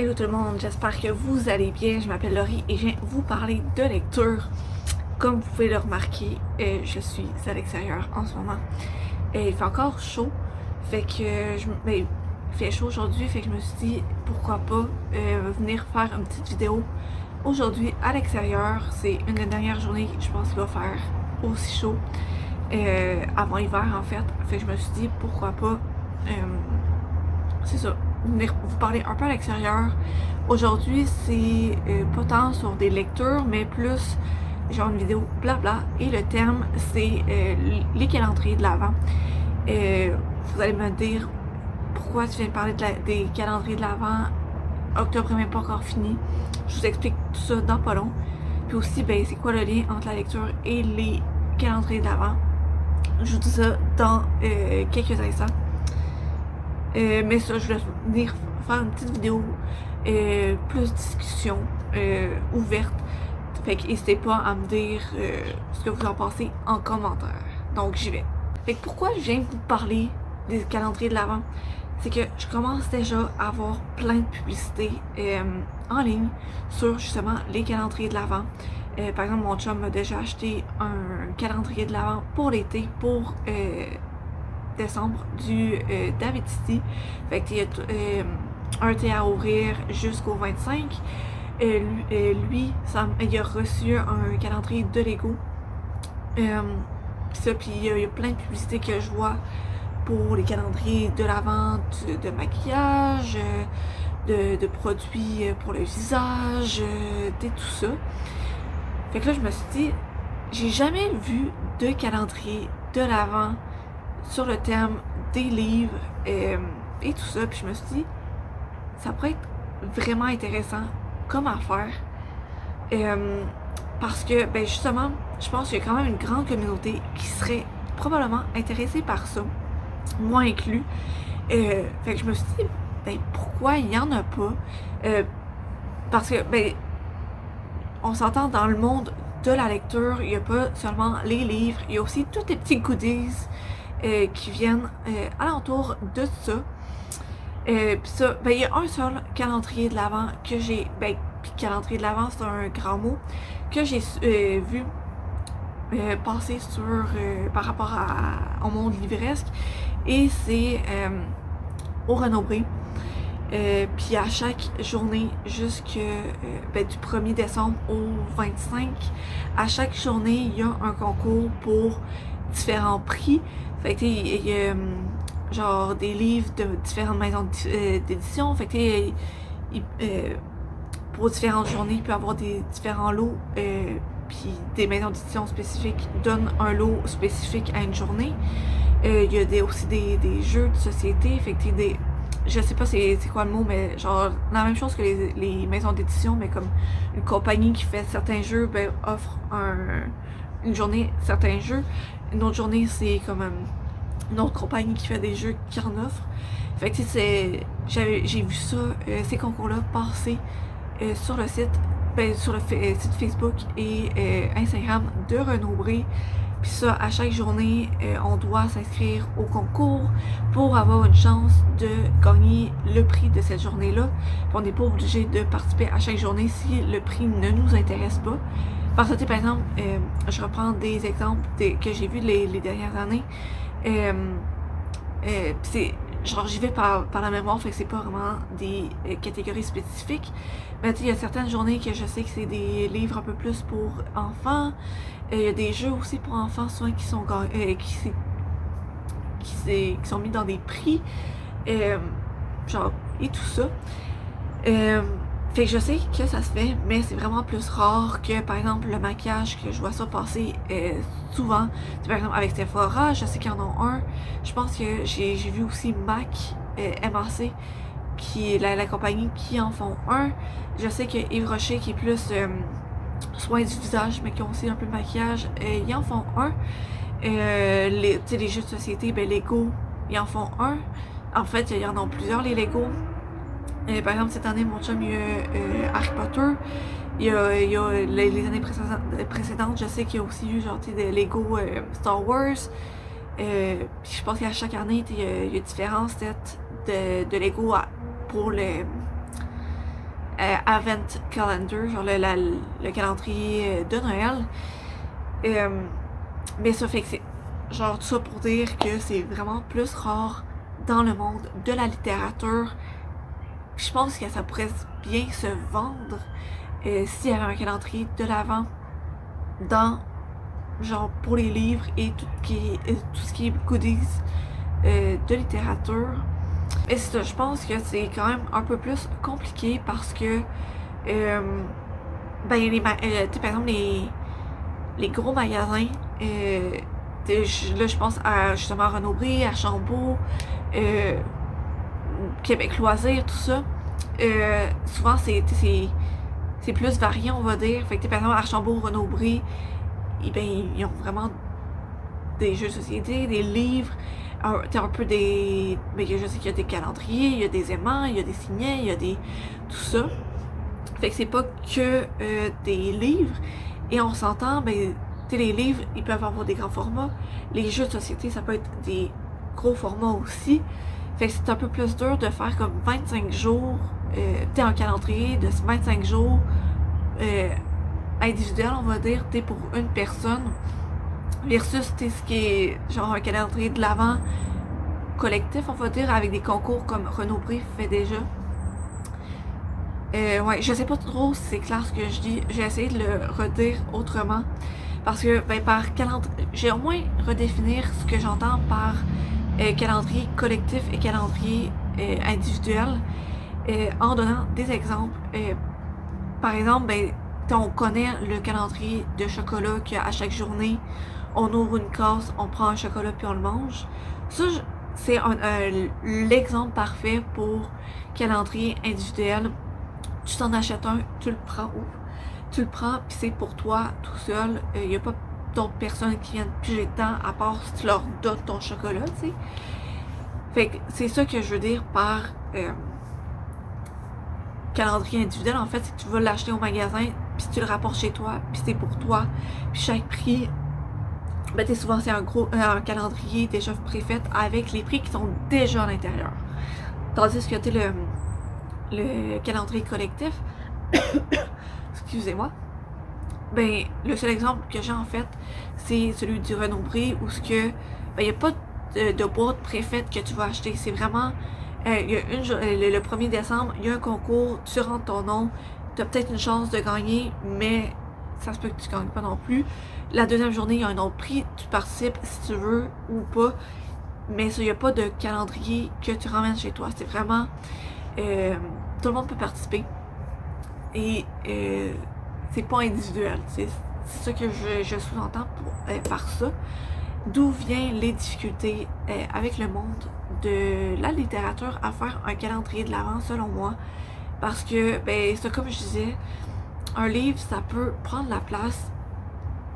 Hello tout le monde, j'espère que vous allez bien. Je m'appelle Laurie et je viens vous parler de lecture. Comme vous pouvez le remarquer, je suis à l'extérieur en ce moment. Il fait encore chaud, fait que il fait chaud aujourd'hui, fait que je me suis dit pourquoi pas venir faire une petite vidéo aujourd'hui à l'extérieur. C'est une des dernières journées, je pense qu'il va faire aussi chaud avant hiver en fait. Fait que je me suis dit pourquoi pas, c'est ça, venir vous parler un peu à l'extérieur. Aujourd'hui, c'est pas tant sur des lectures, mais plus genre une vidéo blabla. Et le thème, c'est les calendriers de l'Avent. Vous allez me dire pourquoi tu viens de parler des calendriers de l'Avent. Octobre n'est même pas encore fini. Je vous explique tout ça dans pas long. Puis aussi, ben, c'est quoi le lien entre la lecture et les calendriers de l'Avent. Je vous dis ça dans quelques instants. Mais ça, je vais venir faire une petite vidéo plus discussion ouverte. Fait que n'hésitez pas à me dire ce que vous en pensez en commentaire. Donc j'y vais. Fait que pourquoi je viens vous parler des calendriers de l'Avent? C'est que je commence déjà à avoir plein de publicités en ligne sur justement les calendriers de l'Avent. Par exemple, mon chum m'a déjà acheté un calendrier de l'Avent pour l'été, pour décembre, du David City. Fait qu'il y a un thé à ouvrir jusqu'au 25. Lui, il a reçu un calendrier de Lego. Puis il y a plein de publicités que je vois pour les calendriers de la vente de maquillage, de produits pour le visage, de tout ça. Fait que là, je me suis dit, j'ai jamais vu de calendrier de l'Avent sur le thème des livres et tout ça. Puis je me suis dit, ça pourrait être vraiment intéressant comme affaire. Parce que, ben justement, je pense qu'il y a quand même une grande communauté qui serait probablement intéressée par ça, moi inclus. Fait que je me suis dit, ben pourquoi il n'y en a pas? Parce que, ben, on s'entend dans le monde de la lecture, il n'y a pas seulement les livres, il y a aussi tous les petits goodies qui viennent alentour de ça. Puis ça, ben il y a un seul calendrier de l'Avent que j'ai, ben puis calendrier de l'Avent c'est un grand mot, que j'ai vu passer sur par rapport au monde livresque, et c'est au Renaud-Bré. Puis à chaque journée jusque du 1er décembre au 25, à chaque journée il y a un concours pour différents prix. Fait que il y a genre des livres de différentes maisons d'édition. Fait que pour différentes journées, il peut y avoir des différents lots. Puis des maisons d'édition spécifiques donnent un lot spécifique à une journée. Il y a aussi des jeux de société. Fait que je sais pas c'est quoi le mot, mais genre la même chose que les maisons d'édition, mais comme une compagnie qui fait certains jeux, ben offre une journée certains jeux. Une autre journée, c'est comme une autre compagnie qui fait des jeux qui en offre. Fait que j'ai vu ça, ces concours-là passer sur le site, sur le site Facebook et Instagram de Renaud-Bré. Puis ça, à chaque journée, on doit s'inscrire au concours pour avoir une chance de gagner le prix de cette journée-là. Puis on n'est pas obligé de participer à chaque journée si le prix ne nous intéresse pas. Parce que, par exemple, je reprends des exemples que j'ai vus les dernières années. C'est genre j'y vais par la mémoire, fait que c'est pas vraiment des catégories spécifiques. Mais tu sais, il y a certaines journées que je sais que c'est des livres un peu plus pour enfants. Il y a des jeux aussi pour enfants, souvent qui sont qui sont mis dans des prix, genre et tout ça. Fait que je sais que ça se fait, mais c'est vraiment plus rare que, par exemple, le maquillage, que je vois ça passer souvent. Par exemple, avec Sephora, je sais qu'il y en a un. Je pense que j'ai vu aussi MAC, MAC, qui est la compagnie qui en font un. Je sais que Yves Rocher, qui est plus soins du visage, mais qui ont aussi un peu de maquillage, ils en font un. Les jeux de société, ben Lego, ils en font un. En fait, il y en a plusieurs, les Lego. Par exemple, cette année, mon chum, il y a Harry Potter. Il y a les années précédentes, je sais qu'il y a aussi eu genre des Lego Star Wars. Puis je pense qu'à chaque année, il y a différents sets de Lego pour Advent Calendar, genre le calendrier de Noël. Mais ça fait que c'est genre tout ça pour dire que c'est vraiment plus rare dans le monde de la littérature. Puis je pense que ça pourrait bien se vendre s'il y avait un calendrier de l'Avent dans genre pour les livres et tout ce qui est goodies de littérature. Et c'est ça, je pense que c'est quand même un peu plus compliqué parce que par exemple les gros magasins, là je pense à justement Renaud-Bré, à Archambault, Québec Loisirs, tout ça. Souvent c'est plus varié, on va dire. Fait que par exemple Archambault, Renaud-Bré, ils ont vraiment des jeux de société, des livres, un peu des... Ben, je sais qu'il y a des calendriers, il y a des aimants, il y a des signets, il y a des... tout ça. Fait que c'est pas que des livres. Et on s'entend, ben, les livres, ils peuvent avoir des grands formats. Les jeux de société, ça peut être des gros formats aussi. Fait que c'est un peu plus dur de faire comme 25 jours, un calendrier de 25 jours individuel, on va dire, pour une personne. Versus ce qui est genre un calendrier de l'Avent collectif, on va dire, avec des concours comme Renaud-Bré fait déjà. Ouais, je sais pas trop si c'est clair ce que je dis. J'ai essayé de le redire autrement. Parce que, par calendrier, j'ai au moins redéfinir ce que j'entends par calendrier collectif et calendrier individuel en donnant des exemples. Par exemple, on connaît le calendrier de chocolat qu'à chaque journée, on ouvre une case, on prend un chocolat puis on le mange. Ça, c'est l'exemple parfait pour calendrier individuel. Tu t'en achètes un, tu le prends où? Tu le prends puis c'est pour toi tout seul. Il n'y a pas d'autres personnes qui viennent piger dedans à part si tu leur donnes ton chocolat, tu sais. Fait que c'est ça que je veux dire par calendrier individuel. En fait, c'est que tu vas l'acheter au magasin puis tu le rapportes chez toi puis c'est pour toi. Puis chaque prix, souvent c'est un calendrier déjà préfet avec les prix qui sont déjà à l'intérieur. Tandis que le calendrier collectif, excusez-moi, le seul exemple que j'ai en fait, c'est celui du Renaud-Bré où il n'y a pas de boîte préfaite que tu vas acheter. C'est vraiment, le 1er décembre, il y a un concours, tu rentres ton nom, tu as peut-être une chance de gagner, mais ça se peut que tu gagnes pas non plus. La deuxième journée, il y a un autre prix, tu participes si tu veux ou pas, mais il n'y a pas de calendrier que tu ramènes chez toi. C'est vraiment, tout le monde peut participer et c'est pas individuel. C'est ça que je sous-entends par ça. D'où viennent les difficultés avec le monde de la littérature à faire un calendrier de l'Avent, selon moi. Parce que, c'est comme je disais, un livre, ça peut prendre la place.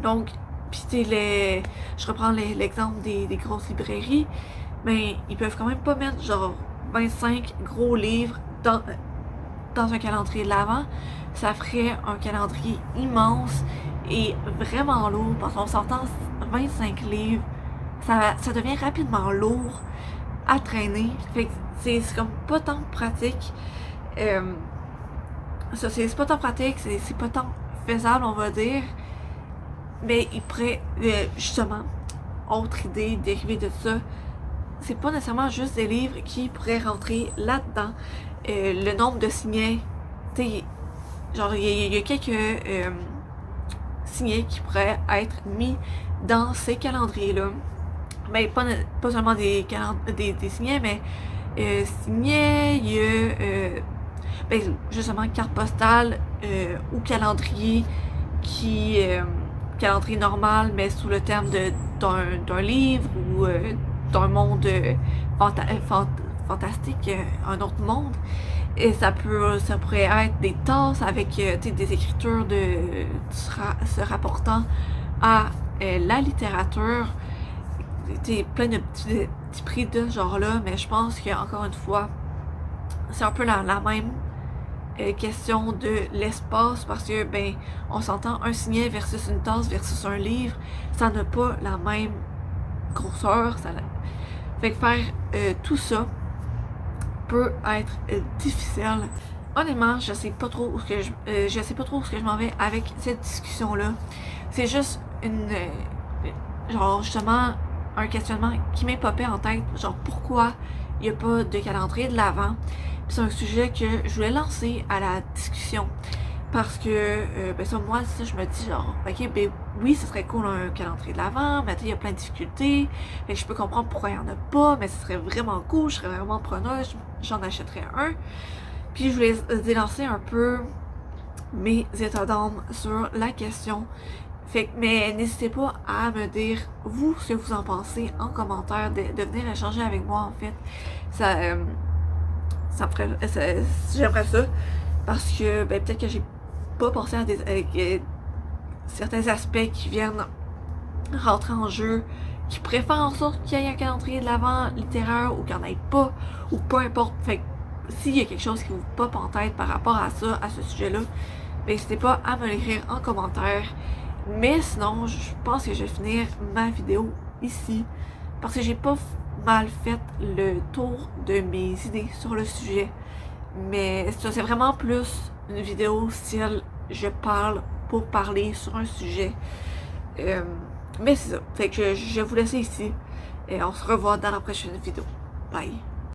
Donc, puis je reprends l'exemple des grosses librairies, ils peuvent quand même pas mettre genre 25 gros livres dans un calendrier de l'Avent. Ça ferait un calendrier immense et vraiment lourd, parce qu'on s'entend 25 livres, ça devient rapidement lourd à traîner. Fait que c'est comme pas tant pratique. C'est pas tant pratique, c'est pas tant faisable, on va dire. Mais il pourrait, justement, autre idée dérivée de ça, c'est pas nécessairement juste des livres qui pourraient rentrer là-dedans. Le nombre de signets, genre il y a quelques signets qui pourraient être mis dans ces calendriers-là. Pas seulement des signets, mais signets, il y a justement carte postale ou calendrier calendrier normal, mais sous le terme d'un livre ou d'un monde fantastique, un autre monde. Et ça pourrait être des tasses avec des écritures se rapportant à la littérature. Plein de petits prix de ce genre-là, mais je pense qu'encore une fois, c'est un peu la même question de l'espace, parce que on s'entend, un signet versus une tasse versus un livre, ça n'a pas la même grosseur. Fait que faire tout ça peut être difficile. honnêtement, je sais pas trop où je sais pas trop où ce que je m'en vais avec cette discussion-là. C'est juste genre justement un questionnement qui m'est popé en tête, genre pourquoi il n'y a pas de calendrier de l'Avent. C'est un sujet que je voulais lancer à la discussion. Parce que, ben ça, moi, ça, je me dis genre, ok, ben oui, ce serait cool un calendrier de l'Avent, mais tu sais, il y a plein de difficultés. Fait que je peux comprendre pourquoi il n'y en a pas, mais ce serait vraiment cool, je serais vraiment preneuse, j'en achèterais un. Puis je voulais délancer un peu mes états d'âme sur la question. Fait que, mais n'hésitez pas à me dire, vous, ce que vous en pensez en commentaire, de venir échanger avec moi, en fait. Ça me ferait, j'aimerais ça, parce que, ben, peut-être que j'ai pas pensé à certains aspects qui viennent rentrer en jeu, qui pourraient faire en sorte qu'il y ait un calendrier de l'Avent littéraire ou qu'il n'y en ait pas, ou peu importe. Fait que s'il y a quelque chose qui vous pop en tête par rapport à ça, à ce sujet-là, n'hésitez pas à me l'écrire en commentaire. Mais sinon, je pense que je vais finir ma vidéo ici, parce que j'ai pas mal fait le tour de mes idées sur le sujet. Mais ça, c'est vraiment plus une vidéo style je parle pour parler sur un sujet. Mais c'est ça. Fait que je vais vous laisser ici. Et on se revoit dans la prochaine vidéo. Bye.